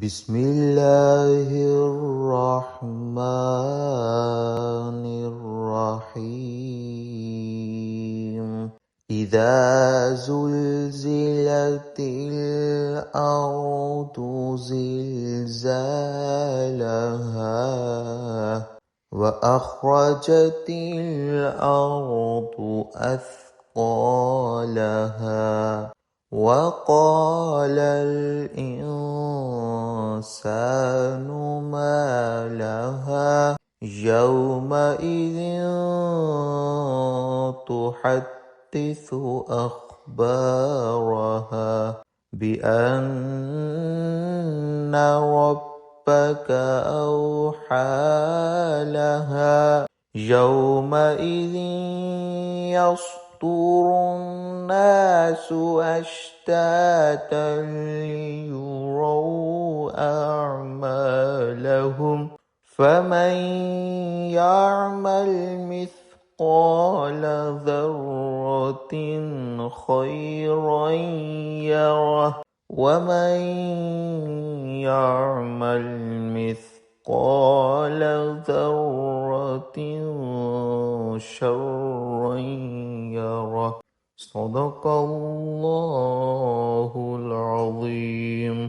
بسم الله الرحمن الرحيم إذا زلزلت الأرض زلزالها وأخرجت الأرض أثقالها وقال الإنسان ما لها يومئذ تحدث أخبارها بأن ربك أوحى لها يومئذ يصدر الناس أشتاتا ليروا أعمالهم فمن يعمل مثقال ذرة خيرا يره ومن يعمل مثقال ذرة شرا يره. صدق الله العظيم.